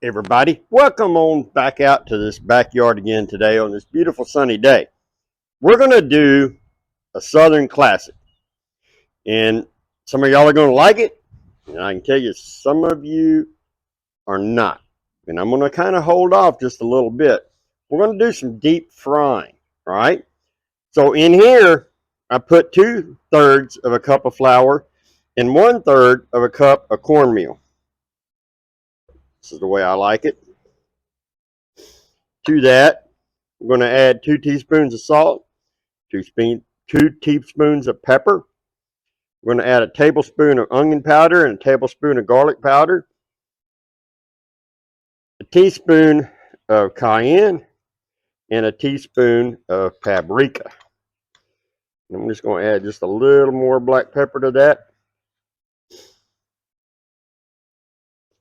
Everybody, welcome on back out to this backyard again today on this beautiful sunny day. We're going to do a Southern classic, and some of y'all are going to like it, and I can tell you some of you are not. And I'm going to kind of hold off just a little bit. We're going to do some deep frying, all right? So in here, I put 2/3 of a cup of flour and 1/3 of a cup of cornmeal. This is the way I like it. To that, we're going to add 2 teaspoons of salt, 2 teaspoons of pepper. We're going to add a tablespoon of onion powder and a tablespoon of garlic powder, a teaspoon of cayenne, and a teaspoon of paprika. And I'm just going to add just a little more black pepper to that.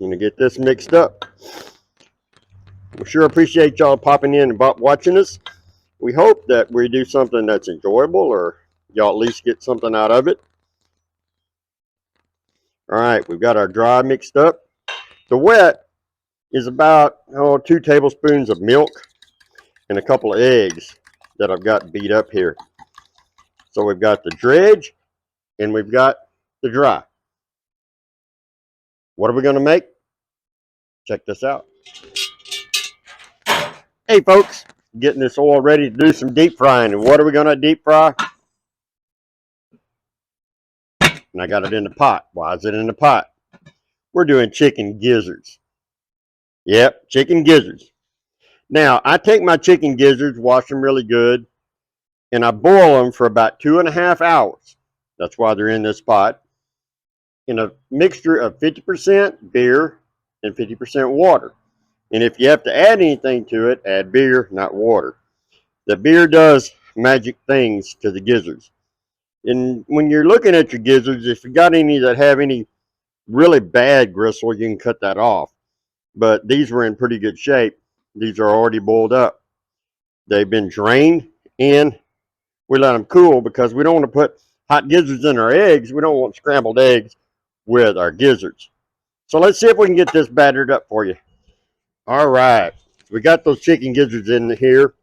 I'm going to get this mixed up. We sure appreciate y'all popping in and watching us. We hope that we do something that's enjoyable, or y'all at least get something out of it. All right, we've got our dry mixed up. The wet is about 2 tablespoons of milk and a couple of eggs that I've got beat up here. So we've got the dredge and we've got the dry. What are we going to make? Check this out. Hey folks, getting this oil ready to do some deep frying. And what are we going to deep fry? And I got it in the pot. Why is it in the pot? We're doing chicken gizzards. Yep, chicken gizzards. Now, I take my chicken gizzards, wash them really good, and I boil them for about 2.5 hours. That's why they're in this pot. In a mixture of 50% beer and 50% water. And if you have to add anything to it, add beer, not water. The beer does magic things to the gizzards. And when you're looking at your gizzards, if you got any that have any really bad gristle, you can cut that off. But these were in pretty good shape. These are already boiled up. They've been drained, and we let them cool because we don't want to put hot gizzards in our eggs. We don't want scrambled eggs with our gizzards. So let's see if we can get this battered up for you. All right, we got those chicken gizzards in here.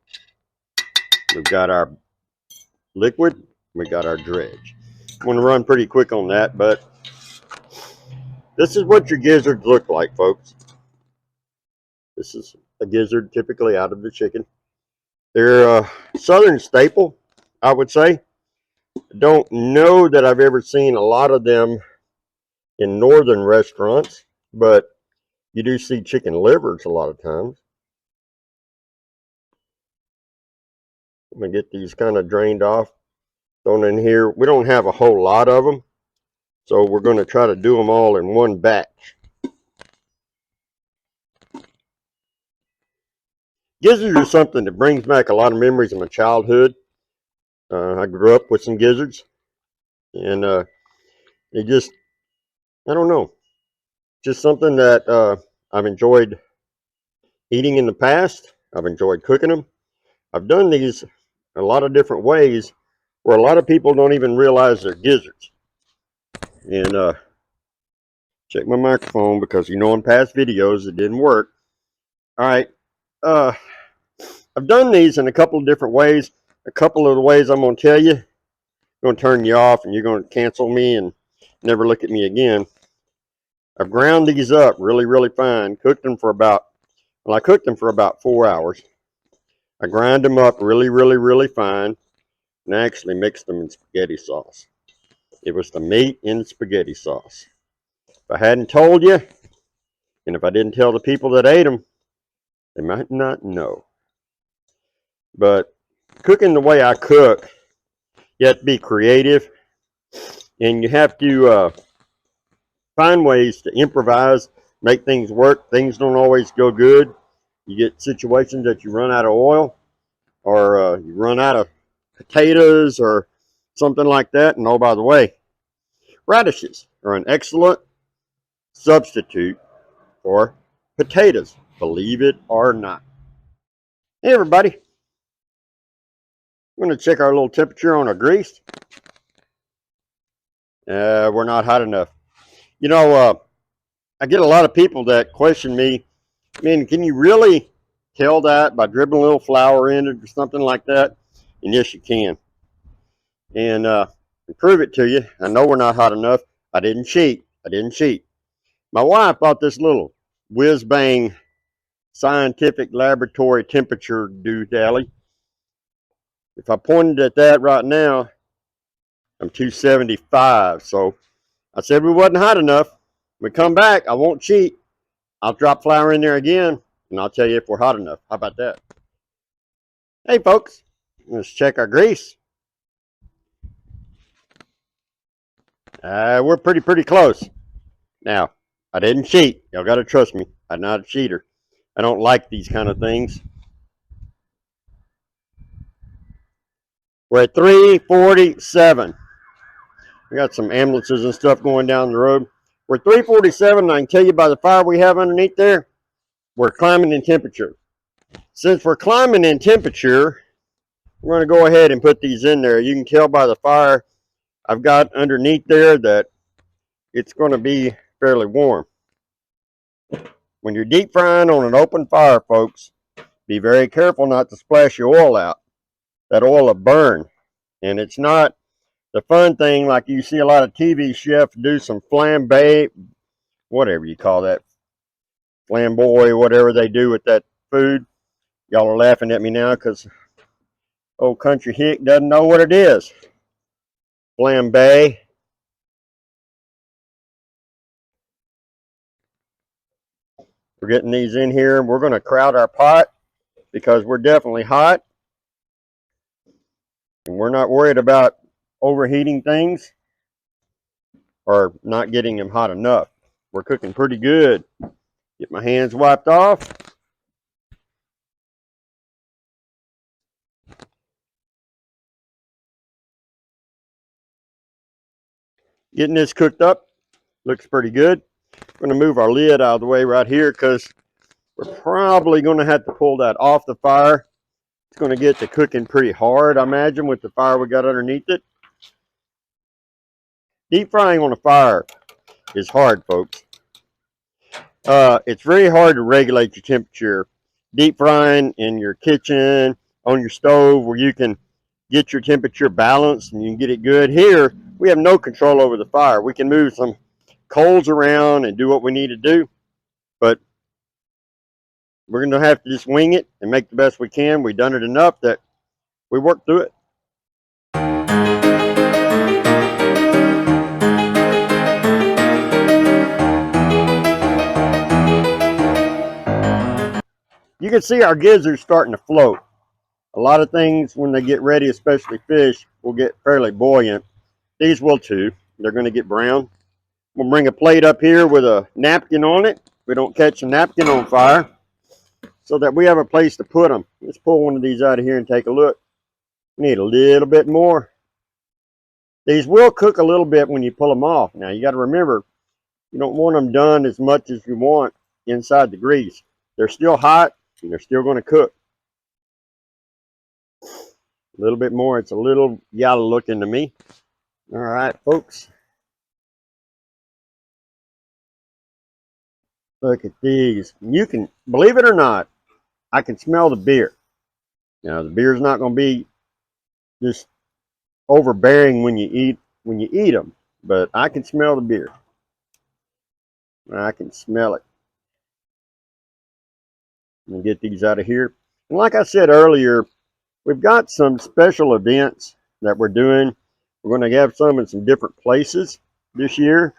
We've got our liquid. We got our dredge. I'm going to run pretty quick on that, but this is what your gizzards look like, folks. This is a gizzard typically out of the chicken. They're a southern staple, I would say. Don't know that I've ever seen a lot of them in northern restaurants, but you do see chicken livers a lot of times. I'm going to get these kind of drained off, thrown in here. We don't have a whole lot of them, so we're going to try to do them all in one batch. Gizzards are something that brings back a lot of memories of my childhood. I grew up with some gizzards, and they just, I don't know, just something that I've enjoyed eating in the past. I've enjoyed cooking them. I've done these a lot of different ways where a lot of people don't even realize they're gizzards. And check my microphone because in past videos it didn't work. All right. I've done these in a couple of different ways. A couple of the ways I'm going to tell you, I'm going to turn you off and you're going to cancel me and never look at me again. I've ground these up really, really fine. Cooked them for about, I cooked them for about 4 hours. I grind them up really, really, really fine and actually mixed them in spaghetti sauce. It was the meat in spaghetti sauce. If I hadn't told you, and if I didn't tell the people that ate them, they might not know. But cooking the way I cook, you have to be creative, and you have to find ways to improvise, make things work. Things don't always go good. You get situations that you run out of oil, or you run out of potatoes, or something like that. And oh, by the way, radishes are an excellent substitute for potatoes, believe it or not. Hey everybody, I'm going to check our little temperature on our grease. We're not hot enough. I get a lot of people that question me I mean, can you really tell that by dribbling a little flour in it or something like that? And yes, you can. And prove it to you. I know we're not hot enough. I didn't cheat. I didn't cheat. My wife bought this little whiz bang scientific laboratory temperature doodally. If I pointed at that right now, I'm 275. So I said we wasn't hot enough. We come back, I won't cheat. I'll drop flour in there again, and I'll tell you if we're hot enough. How about that? Hey, folks, let's check our grease. We're pretty close. Now, I didn't cheat. Y'all got to trust me. I'm not a cheater. I don't like these kind of things. We're at 347. We got some ambulances and stuff going down the road. We're 347, and I can tell you by the fire we have underneath there, we're climbing in temperature. Since we're climbing in temperature, we're going to go ahead and put these in there. You can tell by the fire I've got underneath there that it's going to be fairly warm. When you're deep frying on an open fire, folks, be very careful not to splash your oil out. That oil will burn. And it's not the fun thing like you see a lot of TV chefs do some flambe, whatever you call that, flamboy, whatever they do with that food. Y'all are laughing at me now because old country hick doesn't know what it is. Flambe. We're getting these in here. We're going to crowd our pot because we're definitely hot. And we're not worried about overheating things or not getting them hot enough. We're cooking pretty good. Get my hands wiped off. Getting this cooked up. Looks pretty good. We're going to move our lid out of the way right here because we're probably going to have to pull that off the fire. It's going to get to cooking pretty hard, I imagine, with the fire we got underneath it. Deep frying on a fire is hard, folks. It's very hard to regulate your temperature. Deep frying in your kitchen, on your stove, where you can get your temperature balanced and you can get it good. Here, we have no control over the fire. We can move some coals around and do what we need to do, but we're going to have to just wing it and make the best we can. We've done it enough that we work through it. You can see our gizzards starting to float. A lot of things, when they get ready, especially fish, will get fairly buoyant. These will too. They're going to get brown. We'll bring a plate up here with a napkin on it. We don't catch the napkin on fire, so that we have a place to put them. Let's pull one of these out of here and take a look. We need a little bit more. These will cook a little bit when you pull them off. Now, you got to remember, you don't want them done as much as you want inside the grease. They're still hot, and they're still going to cook. A little bit more. It's a little yellow looking to me. All right, folks. Look at these. You can, believe it or not, I can smell the beer. Now, the beer's not going to be just overbearing when you eat them, but I can smell the beer. I can smell it. Let me get these out of here. And like I said earlier, we've got some special events that we're doing. We're going to have some in some different places this year.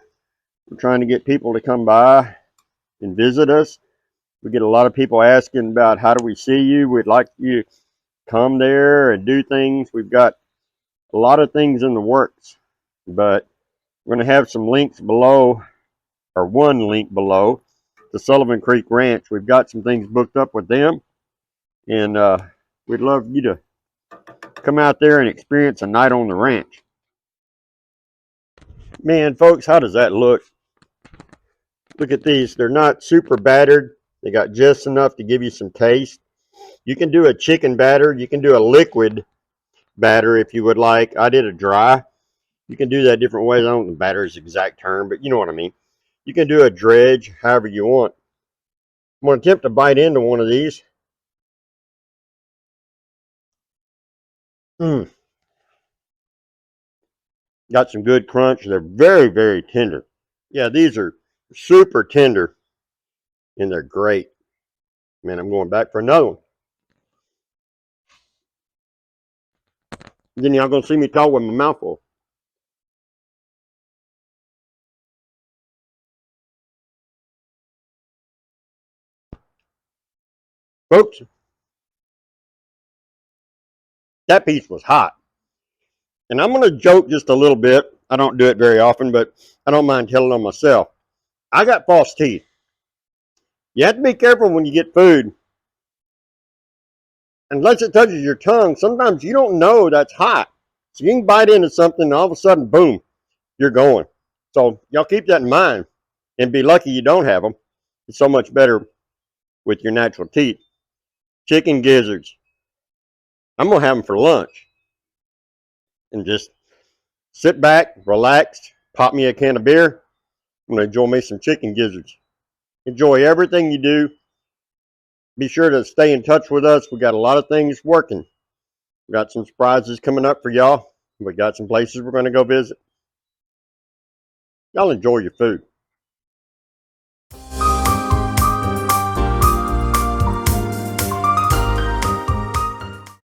We're trying to get people to come by and visit us. We get a lot of people asking about how do we see you. We'd like you to come there and do things. We've got a lot of things in the works, but we're going to have some links below, or one link below, to Sullivan Creek Ranch. We've got some things booked up with them, and we'd love you to come out there and experience a night on the ranch. Man, folks, how does that look? Look at these. They're not super battered. They got just enough to give you some taste. You can do a chicken batter. You can do a liquid batter if you would like. I did a dry. You can do that different ways. I don't know if batter is the exact term, but you know what I mean. You can do a dredge however you want. I'm going to attempt to bite into one of these. Got some good crunch. They're very, very tender. Yeah, these are super tender, and they're great. Man, I'm going back for another one. Then y'all going to see me talk with my mouth full. Folks, that piece was hot. And I'm going to joke just a little bit. I don't do it very often, but I don't mind telling on myself. I got false teeth. You have to be careful when you get food. Unless it touches your tongue, sometimes you don't know that's hot. So you can bite into something and all of a sudden, boom, you're going. So y'all keep that in mind and be lucky you don't have them. It's so much better with your natural teeth. Chicken gizzards. I'm going to have them for lunch. And just sit back, relax, pop me a can of beer. I'm going to enjoy me some chicken gizzards. Enjoy everything you do. Be sure to stay in touch with us. We got a lot of things working. We got some surprises coming up for y'all. We got some places we're going to go visit. Y'all enjoy your food.